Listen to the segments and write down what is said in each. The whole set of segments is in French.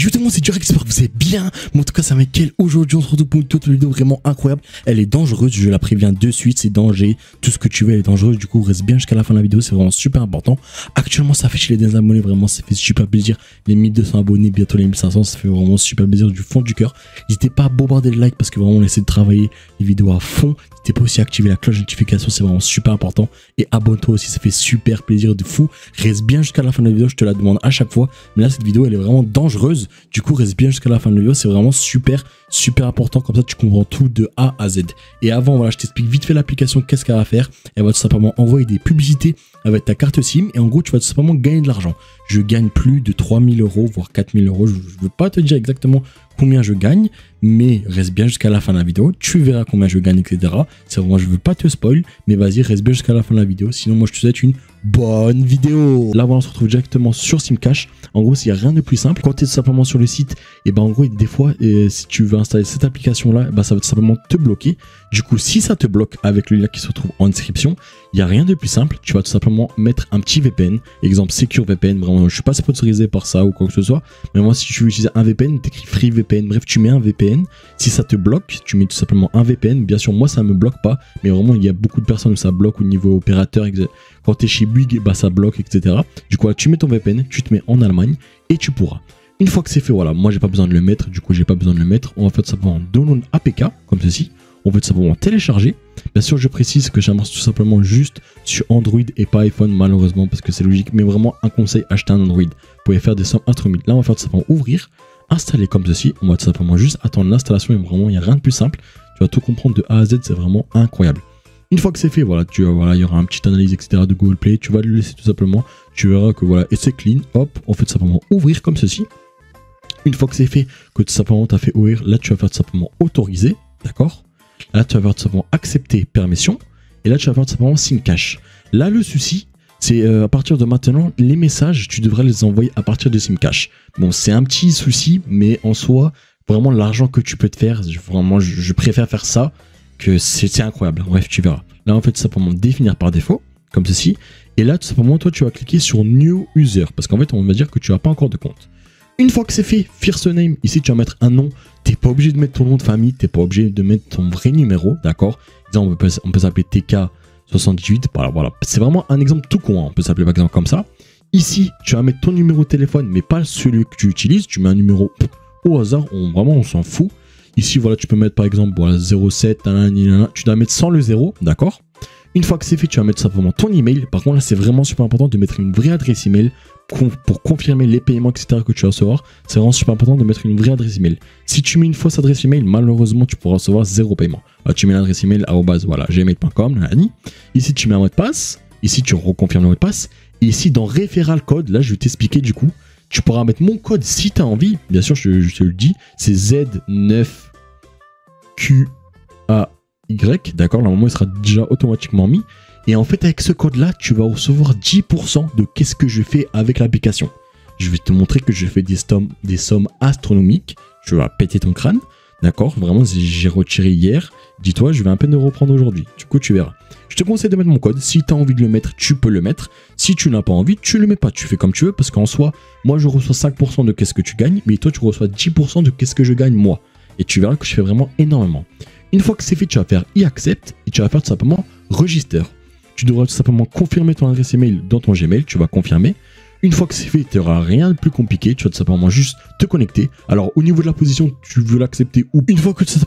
justement c'est direct, j'espère que vous allez bien. Mais en tout cas c'est Mickaël. Aujourd'hui on se retrouve pour une toute vidéo vraiment incroyable. Elle est dangereuse, je la préviens de suite, c'est danger, tout ce que tu veux elle est dangereuse. Du coup reste bien jusqu'à la fin de la vidéo, c'est vraiment super important. Actuellement ça fait chier les abonnés, vraiment ça fait super plaisir. Les 1200 abonnés, bientôt les 1500, ça fait vraiment super plaisir du fond du cœur. N'hésitez pas à bombarder le like parce que vraiment on essaie de travailler les vidéos à fond. N'hésitez pas aussi à activer la cloche de notification, c'est vraiment super important. Et abonne-toi aussi, ça fait super plaisir de fou. Reste bien jusqu'à la fin de la vidéo, je te la demande à chaque fois. Mais là, cette vidéo, elle est vraiment dangereuse. Du coup, reste bien jusqu'à la fin de la vidéo, c'est vraiment super important. Comme ça, tu comprends tout de A à Z. Et avant, voilà, je t'explique vite fait l'application, qu'est-ce qu'elle va faire. Elle va tout simplement envoyer des publicités avec ta carte SIM. Et en gros, tu vas tout simplement gagner de l'argent. Je gagne plus de 3000 €, voire 4000 €. Je ne veux pas te dire exactement combien je gagne, mais reste bien jusqu'à la fin de la vidéo, tu verras combien je gagne, etc. C'est vraiment, je veux pas te spoil, mais vas-y, reste bien jusqu'à la fin de la vidéo, sinon moi je te souhaite une bonne vidéo. Là voilà, on se retrouve directement sur Simcash. En gros, s'il n'y a rien de plus simple, quand tu es tout simplement sur le site, et ben en gros, des fois, si tu veux installer cette application là, ben, ça va tout simplement te bloquer. Du coup, si ça te bloque avec le lien qui se retrouve en description, il n'y a rien de plus simple, tu vas tout simplement mettre un petit VPN, exemple Secure VPN, vraiment je suis pas sponsorisé par ça ou quoi que ce soit, mais moi si tu veux utiliser un VPN, tu écris Free VPN, bref tu mets un VPN, si ça te bloque, tu mets tout simplement un VPN, bien sûr moi ça me bloque pas, mais vraiment il y a beaucoup de personnes où ça bloque au niveau opérateur, quand tu es chez Bouygues, bah ça bloque, etc. Du coup là, tu mets ton VPN, tu te mets en Allemagne et tu pourras. Une fois que c'est fait, voilà, moi j'ai pas besoin de le mettre, du coup j'ai pas besoin de le mettre, on va faire tout simplement download APK, comme ceci. On veut tout simplement télécharger. Bien sûr, je précise que j'amorce tout simplement juste sur Android et pas iPhone, malheureusement, parce que c'est logique. Mais vraiment, un conseil, acheter un Android. Vous pouvez faire des sommes instrumentales. Là, on va faire tout simplement ouvrir, installer comme ceci. On va tout simplement juste attendre l'installation. Et vraiment, il n'y a rien de plus simple. Tu vas tout comprendre de A à Z, c'est vraiment incroyable. Une fois que c'est fait, voilà, voilà, il y aura un petit analyse, etc. de Google Play. Tu vas le laisser tout simplement. Tu verras que voilà, et c'est clean. Hop, on fait tout simplement ouvrir comme ceci. Une fois que c'est fait, que tout simplement tu as fait ouvrir, là, tu vas faire tout simplement autoriser. D'accord ? Là, tu vas faire tout simplement accepter permission. Et là, tu vas faire tout simplement Simcash. Là, le souci, c'est à partir de maintenant, les messages, tu devrais les envoyer à partir de Simcash. Bon, c'est un petit souci, mais en soi, vraiment, l'argent que tu peux te faire, vraiment, je préfère faire ça, que c'est incroyable. Bref, tu verras. Là, en fait, tout simplement définir par défaut, comme ceci. Et là, tout simplement, toi, tu vas cliquer sur New User. Parce qu'en fait, on va dire que tu n'as pas encore de compte. Une fois que c'est fait, first name, ici tu vas mettre un nom, t'es pas obligé de mettre ton nom de famille, t'es pas obligé de mettre ton vrai numéro, d'accord? On peut s'appeler TK78, voilà, c'est vraiment un exemple tout con, hein. On peut s'appeler par exemple comme ça. Ici, tu vas mettre ton numéro de téléphone, mais pas celui que tu utilises, tu mets un numéro au hasard, vraiment on s'en fout. Ici, voilà, tu peux mettre par exemple voilà, 07, tu dois mettre sans le 0, d'accord? Une fois que c'est fait, tu vas mettre simplement ton email. Par contre, là, c'est vraiment super important de mettre une vraie adresse email pour confirmer les paiements, etc. que tu vas recevoir. C'est vraiment super important de mettre une vraie adresse email. Si tu mets une fausse adresse email, malheureusement, tu pourras recevoir 0 paiement. Alors, tu mets l'adresse email voilà, gmail.com. Ici, tu mets un mot de passe. Ici, tu reconfirmes le mot de passe. Et ici, dans referral code, là, je vais t'expliquer du coup. Tu pourras mettre mon code si tu as envie. Bien sûr, je te le dis. C'est Z9QA. D'accord, normalement il sera déjà automatiquement mis. Et en fait avec ce code là tu vas recevoir 10% de qu'est-ce que je fais avec l'application. Je vais te montrer que je fais des sommes astronomiques. Je vais péter ton crâne. D'accord, vraiment j'ai retiré hier. Dis-toi je vais à peine le reprendre aujourd'hui. Du coup tu verras. Je te conseille de mettre mon code. Si tu as envie de le mettre tu peux le mettre. Si tu n'as pas envie tu le mets pas. Tu fais comme tu veux parce qu'en soi moi je reçois 5% de qu'est-ce que tu gagnes. Mais toi tu reçois 10% de qu'est-ce que je gagne moi. Et tu verras que je fais vraiment énormément. Une fois que c'est fait, tu vas faire accept et tu vas faire tout simplement register. Tu devras tout simplement confirmer ton adresse email dans ton Gmail. Tu vas confirmer. Une fois que c'est fait, tu n'auras rien de plus compliqué. Tu vas tout simplement juste te connecter. Alors, au niveau de la position, tu veux l'accepter ou une fois que tu vas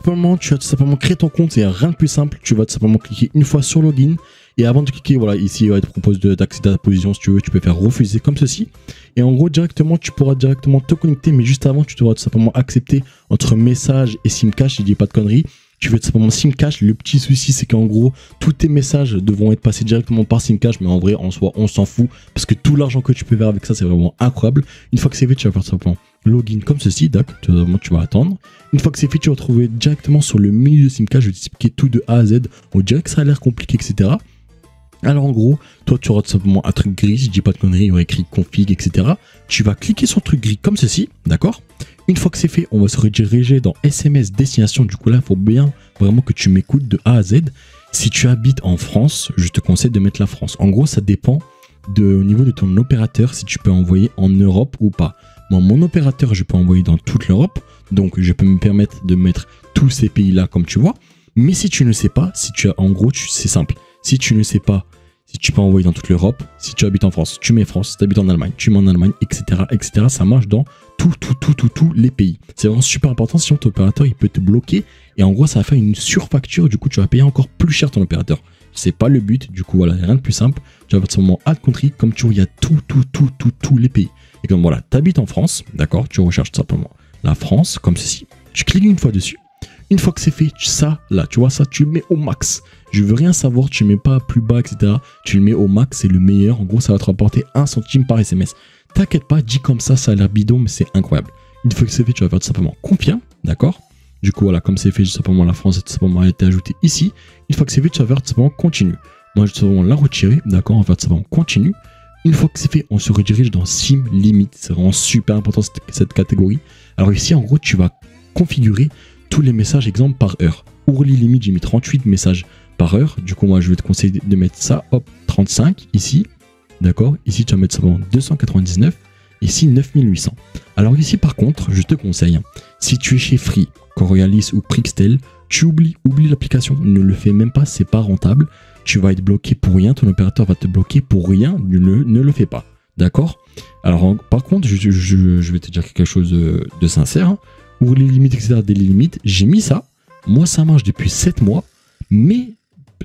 tout simplement créer ton compte, c'est rien de plus simple. Tu vas tout simplement cliquer une fois sur login. Et avant de cliquer, voilà, ici, il va te propose d'accéder à ta position. Si tu veux, tu peux faire refuser comme ceci. Et en gros, directement, tu pourras directement te connecter. Mais juste avant, tu devras tout simplement accepter entre message et Simcash. Je dis pas de conneries. Tu veux tout simplement Simcash. Le petit souci, c'est qu'en gros, tous tes messages devront être passés directement par Simcash. Mais en vrai, en soi, on s'en fout. Parce que tout l'argent que tu peux faire avec ça, c'est vraiment incroyable. Une fois que c'est fait, tu vas faire tout simplement login comme ceci. D'accord, tu vas attendre. Une fois que c'est fait, tu vas retrouver directement sur le menu de Simcash. Je vais t'expliquer tout de A à Z. On dirait que ça a l'air compliqué, etc. Alors en gros, toi tu auras tout simplement un truc gris, je dis pas de conneries, il y aura écrit config, etc. Tu vas cliquer sur le truc gris comme ceci, d'accord? Une fois que c'est fait, on va se rediriger dans SMS destination. Du coup là, il faut bien vraiment que tu m'écoutes de A à Z. Si tu habites en France, je te conseille de mettre la France. En gau, ça dépend au niveau de ton opérateur si tu peux envoyer en Europe ou pas. Moi, mon opérateur, je peux envoyer dans toute l'Europe. Donc, je peux me permettre de mettre tous ces pays-là, comme tu vois. Mais si tu ne sais pas, si tu as, en gros, c'est simple. Si tu ne sais pas, si tu peux envoyer dans toute l'Europe, si tu habites en France, tu mets France, si tu habites en Allemagne, tu mets en Allemagne, etc., etc. Ça marche dans tous les pays. C'est vraiment super important, sinon ton opérateur, il peut te bloquer. Et en gros, ça va faire une surfacture. Du coup, tu vas payer encore plus cher ton opérateur. C'est pas le but. Du coup, voilà, rien de plus simple. Tu vas faire ce moment Add Country. Comme tu vois, il y a tous les pays. Et comme voilà, tu habites en France, d'accord, tu recherches tout simplement la France, comme ceci. Tu cliques une fois dessus. Une fois que c'est fait, ça, là, tu vois, ça, tu le mets au max. Je veux rien savoir, tu ne mets pas plus bas, etc. Tu le mets au max, c'est le meilleur. En gros, ça va te rapporter 1 centime par SMS. T'inquiète pas, dit comme ça a l'air bidon, mais c'est incroyable. Une fois que c'est fait, tu vas faire tout simplement confirme, d'accord? Du coup, voilà, comme c'est fait, tout simplement la France, tout simplement a été ajouté ici. Une fois que c'est fait, tu vas faire tout simplement continue. Moi, je vais tout simplement la retirer, d'accord? On va faire tout simplement continue. Une fois que c'est fait, on se redirige dans SIM Limit. C'est vraiment super important cette catégorie. Alors ici, en gros, tu vas configurer tous les messages, exemple, par heure. Hourly Limit, j'ai mis 38 messages par heure. Du coup, moi, je vais te conseiller de mettre ça, hop, 35 ici. D'accord? Ici, tu vas mettre simplement 299. Ici, 9800. Alors ici, par contre, je te conseille, si tu es chez Free, Coriolis ou Prixtel, tu oublie l'application. Ne le fais même pas, c'est pas rentable. Tu vas être bloqué pour rien, ton opérateur va te bloquer pour rien, ne le fais pas. D'accord? Alors, par contre, je vais te dire quelque chose de sincère. Hein. Ou les limites, etc., des limites, j'ai mis ça. Moi, ça marche depuis 7 mois, mais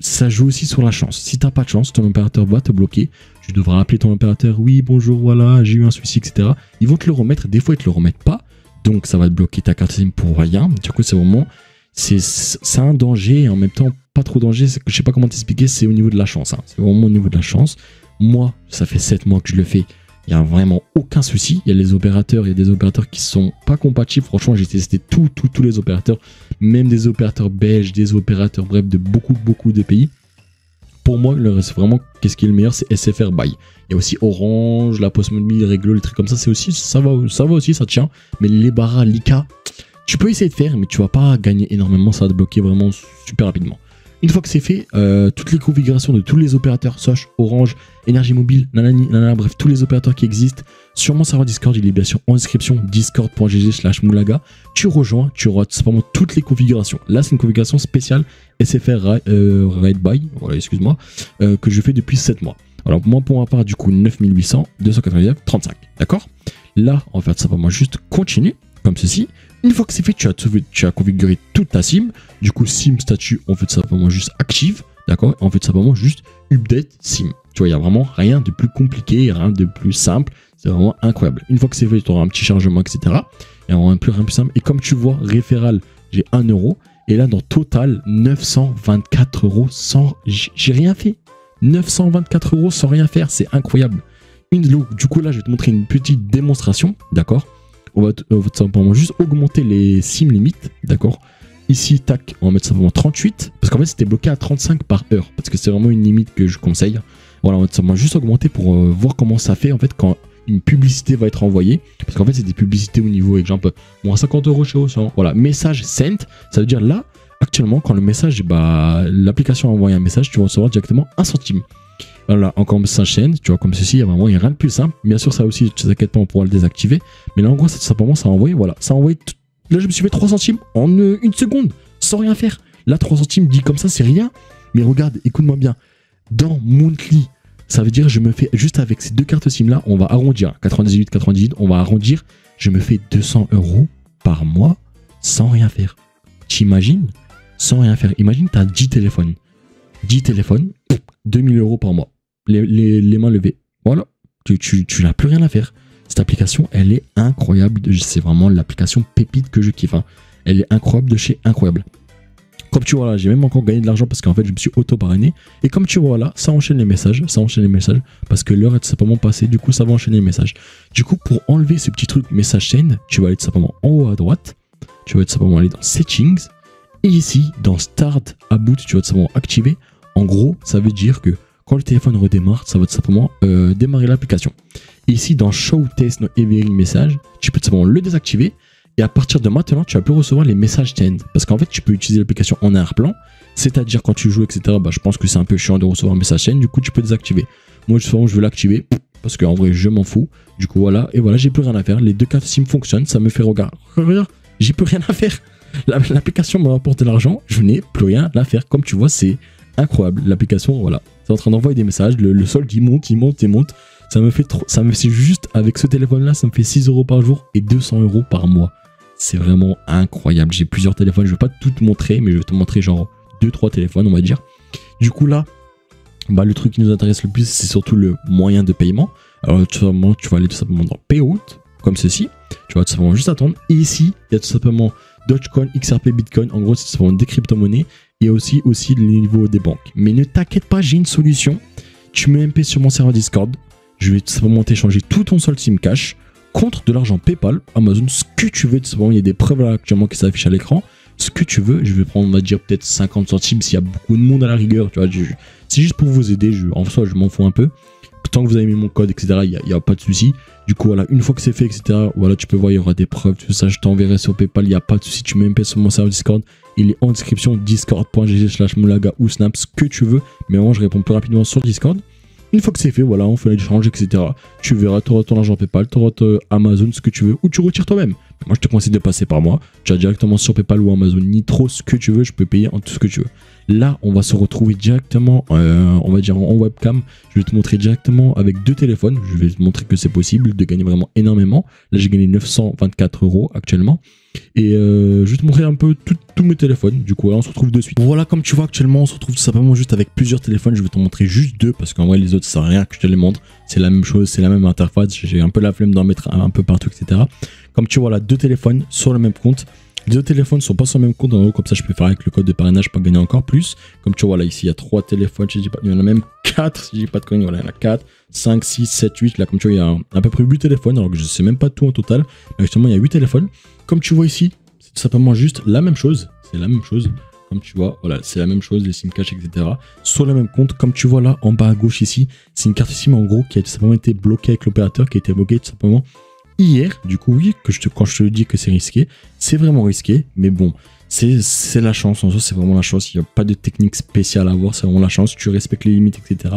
ça joue aussi sur la chance. Si tu n'as pas de chance, ton opérateur va te bloquer. Tu devras appeler ton opérateur. Oui, bonjour, voilà, j'ai eu un souci, etc. Ils vont te le remettre. Des fois, ils ne te le remettent pas. Donc, ça va te bloquer ta carte SIM pour rien. Du coup, c'est vraiment... C'est un danger et en même temps pas trop danger, je sais pas comment t'expliquer, c'est au niveau de la chance, hein. C'est vraiment au niveau de la chance. Moi, ça fait 7 mois que je le fais, il n'y a vraiment aucun souci. Il y a les opérateurs, il y a des opérateurs qui sont pas compatibles. Franchement, j'ai testé tous les opérateurs, même des opérateurs belges, des opérateurs, bref, de beaucoup de pays. Pour moi, c'est vraiment, qu'est-ce qui est le meilleur, c'est SFR Buy. Il y a aussi Orange, la Post Mobile, Réglo, les trucs comme ça, c'est aussi, ça va aussi, ça tient. Mais les Barra, Lika, tu peux essayer de faire, mais tu vas pas gagner énormément, ça va te bloquer vraiment super rapidement. Une fois que c'est fait, toutes les configurations de tous les opérateurs, Soch, Orange, Énergie Mobile, nanani, nanana, bref, tous les opérateurs qui existent, sur mon serveur Discord, il est bien sûr en description, discord.gg/moulaga. Tu rejoins, tu auras simplement toutes les configurations. Là, c'est une configuration spéciale SFR Ride Buy, voilà, excuse-moi, que je fais depuis 7 mois. Alors, moi, pour ma part, du coup, 9800, 299, 35, d'accord? Là, on va faire simplement juste continue, comme ceci. Une fois que c'est fait, tu as configuré toute ta SIM. Du coup, SIM statut, on fait simplement juste active. D'accord? On fait simplement juste update SIM. Tu vois, il n'y a vraiment rien de plus compliqué, rien de plus simple. C'est vraiment incroyable. Une fois que c'est fait, tu auras un petit chargement, etc. Et rien de plus simple. Et comme tu vois, référal, j'ai 1 euro. Et là, dans total, 924 euros sans. J'ai rien fait. 924 euros sans rien faire. C'est incroyable. Du coup, là, je vais te montrer une petite démonstration. D'accord? On va simplement juste augmenter les SIM limites, d'accord? Ici, tac, on va mettre simplement 38, parce qu'en fait, c'était bloqué à 35 par heure, parce que c'est vraiment une limite que je conseille. Voilà, on va simplement juste augmenter pour voir comment ça fait, en fait, quand une publicité va être envoyée, parce qu'en fait, c'est des publicités au niveau, exemple, moins 50 euros chez Auchan. Voilà, message sent, ça veut dire là, actuellement, quand le message, l'application a envoyé un message, tu vas recevoir directement 1 centime. Voilà, encore ça chaîne, tu vois, comme ceci, il y a rien de plus simple. Bien sûr, ça aussi, tu t'inquiètes pas, on pourra le désactiver. Mais là, en gros, simplement, ça a envoyé, voilà, ça a envoyé. Là, je me suis fait 3 centimes en 1 seconde, sans rien faire. Là, 3 centimes dit comme ça, c'est rien. Mais regarde, écoute-moi bien. Dans Monthly, ça veut dire, je me fais, juste avec ces 2 cartes SIM là, on va arrondir. 98, on va arrondir. Je me fais 200 euros par mois sans rien faire. T'imagines? Sans rien faire. Imagine, tu as 10 téléphones. 10 téléphones, 2000 euros par mois. Les mains levées. Voilà. Tu n'as plus rien à faire. Cette application, elle est incroyable. C'est vraiment l'application pépite que je kiffe. Hein. Elle est incroyable de chez incroyable. Comme tu vois là, j'ai même encore gagné de l'argent parce qu'en fait, je me suis auto-parrainé. Et comme tu vois là, ça enchaîne les messages. Parce que l'heure est simplement passée. Du coup, ça va enchaîner les messages. Du coup, pour enlever ce petit truc message chaîne, tu vas aller tout simplement en haut à droite. Tu vas tout simplement aller dans Settings. Et ici, dans Start à Boot, tu vas tout simplement activer. En gros, ça veut dire que quand le téléphone redémarre, ça va tout simplement démarrer l'application. Et ici, dans Show Test No Every Message, tu peux tout simplement le désactiver. Et à partir de maintenant, tu vas plus recevoir les messages chaîne. Parce qu'en fait, tu peux utiliser l'application en arrière-plan. C'est-à-dire quand tu joues, etc. Je pense que c'est un peu chiant de recevoir un message chaîne. Du coup, tu peux désactiver. Moi, justement, je veux l'activer. parce qu'en vrai, je m'en fous. Du coup, voilà. Et voilà, j'ai plus rien à faire. Les deux cartes SIM fonctionnent. Ça me fait regarder. J'ai plus rien à faire. L'application me rapporte de l'argent. Je n'ai plus rien à faire. Comme tu vois, c'est incroyable. L'application, voilà. C'est en train d'envoyer des messages. Le solde, il monte, il monte, il monte. Ça me fait trop. Ça me fait juste avec ce téléphone-là, ça me fait 6 € par jour et 200 € par mois. C'est vraiment incroyable. J'ai plusieurs téléphones. Je vais pas tout te montrer, mais je vais te montrer genre 2-3 téléphones, on va dire. Du coup, là, bah, le truc qui nous intéresse le plus, c'est surtout le moyen de paiement. Alors, tout simplement, tu vas aller tout simplement dans Payout, comme ceci. Tu vas tout simplement juste attendre. Et ici, il y a tout simplement Dogecoin, XRP, Bitcoin. En gros, c'est tout simplement des crypto-monnaies. Il y a aussi le niveau des banques. Mais ne t'inquiète pas, j'ai une solution. Tu mets MP sur mon serveur Discord. Je vais tout simplement t'échanger tout ton solde SIM cash contre de l'argent PayPal, Amazon, ce que tu veux. Tout simplement, il y a des preuves là actuellement qui s'affichent à l'écran. Ce que tu veux, je vais prendre, on va dire, peut-être 50 centimes s'il y a beaucoup de monde à la rigueur. Tu vois, c'est juste pour vous aider. En soi, je m'en fous un peu. Tant que vous avez mis mon code, etc., il n'y a pas de souci. Du coup, voilà, une fois que c'est fait, etc., voilà, tu peux voir, il y aura des preuves, tout ça, je t'enverrai sur PayPal, il n'y a pas de souci. Tu mets MP sur mon serveur Discord, il est en description, discord.gg/moulaga ou snap, ce que tu veux. Mais moi, je réponds plus rapidement sur Discord. Une fois que c'est fait, voilà, on fait l'échange, etc. Tu verras, tu auras ton argent PayPal, tu auras Amazon, ce que tu veux, ou tu retires toi-même. Moi, je te conseille de passer par moi. Tu as directement sur PayPal ou Amazon, Nitro, ce que tu veux, je peux payer en tout ce que tu veux. Là, on va se retrouver directement, on va dire en webcam. Je vais te montrer directement avec deux téléphones. Je vais te montrer que c'est possible de gagner vraiment énormément. Là, j'ai gagné 924 € actuellement. Et je vais te montrer un peu tous mes téléphones. Du coup, là, on se retrouve de suite. Voilà, comme tu vois actuellement, on se retrouve tout simplement juste avec plusieurs téléphones. Je vais te montrer juste deux parce qu'en vrai, les autres, ça sert à rien que je te les montre. C'est la même chose, c'est la même interface. J'ai un peu la flemme d'en mettre un peu partout, etc. Comme tu vois là, deux téléphones sur le même compte. Les deux téléphones ne sont pas sur le même compte en haut, comme ça je peux faire avec le code de parrainage pour gagner encore plus. Comme tu vois là, ici il y a 3 téléphones, il y en a même 4, si je dis pas de conneries, voilà, il y en a 4, 5, 6, 7, 8. Là, comme tu vois, il y a à peu près 8 téléphones, alors que je sais même pas tout en total. Mais justement, il y a 8 téléphones. Comme tu vois ici, c'est tout simplement juste la même chose. C'est la même chose. Comme tu vois, voilà, c'est la même chose, les SIM cash, etc. Sur le même compte, comme tu vois là, en bas à gauche ici, c'est une carte SIM en gros qui a tout simplement été bloquée avec l'opérateur, qui a été bloquée tout simplement hier. Du coup, oui, quand je te dis que c'est risqué, c'est vraiment risqué, mais bon, c'est la chance. En soi, c'est vraiment la chance. Il n'y a pas de technique spéciale à avoir, c'est vraiment la chance. Tu respectes les limites, etc.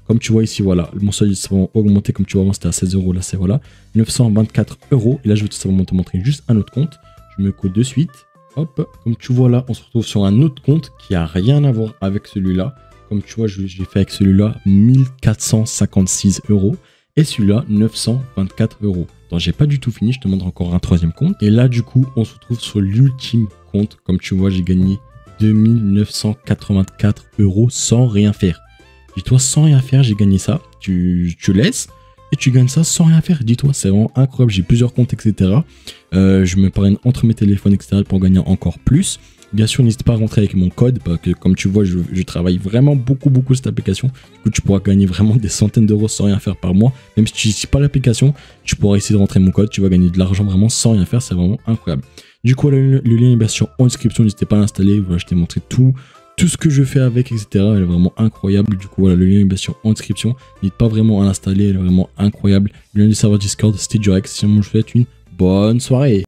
Comme tu vois ici, voilà, mon solde est augmenté. Comme tu vois, avant c'était à 16 €, là c'est voilà, 924 €. Et là, je vais tout simplement te montrer juste un autre compte. Je me code de suite. Hop, comme tu vois là, on se retrouve sur un autre compte qui a rien à voir avec celui-là. Comme tu vois, je l'ai fait avec celui-là, 1456 €. Et celui-là, 924 €. Donc, j'ai pas du tout fini, je te montre encore un troisième compte. Et là, du coup, on se retrouve sur l'ultime compte. Comme tu vois, j'ai gagné 2984 € sans rien faire. Dis-toi, sans rien faire, j'ai gagné ça. Tu laisses et tu gagnes ça sans rien faire. Dis-toi, c'est vraiment incroyable. J'ai plusieurs comptes, etc. Je me parraine entre mes téléphones, etc. pour gagner encore plus. Bien sûr, n'hésite pas à rentrer avec mon code parce que comme tu vois, je travaille vraiment beaucoup cette application. Du coup, tu pourras gagner vraiment des centaines d'euros sans rien faire par mois. Même si tu n'utilises pas l'application, tu pourras essayer de rentrer mon code. Tu vas gagner de l'argent vraiment sans rien faire. C'est vraiment incroyable. Du coup, le lien est bien sûr en description. N'hésitez pas à l'installer. Voilà, je t'ai montré tout ce que je fais avec, etc. Elle est vraiment incroyable. Du coup, voilà, le lien est bien sûr en description. N'hésite pas vraiment à l'installer. Elle est vraiment incroyable. Le lien du serveur Discord, c'était du Rex. Sinon, je vous souhaite une bonne soirée.